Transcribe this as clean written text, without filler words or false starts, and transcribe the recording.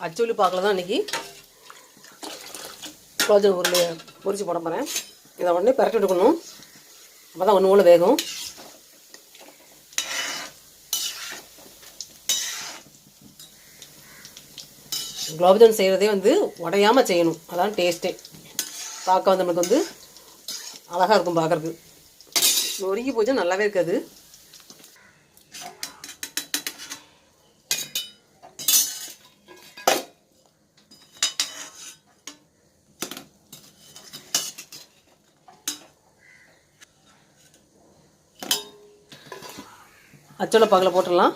அச்சுள்ளி பாக்கில் தான் இன்றைக்கி குலோப்ஜாம் உருளை பொரிச்சு போட போகிறேன். இதை உடனே பரட்டி விட்டுக்கணும், அப்போ தான் ஒன்று ஒன்று வேகும். குலோப்ஜாம் செய்கிறதே வந்து உடையாமல் செய்யணும், அதான் டேஸ்ட்டே. பார்க்க வந்து நம்மளுக்கு வந்து அழகாக இருக்கும் பார்க்குறதுக்கு. நொறுக்கி போச்சுன்னா நல்லாவே இருக்காது. அச்சோலை பாகில் போட்டுடலாம்.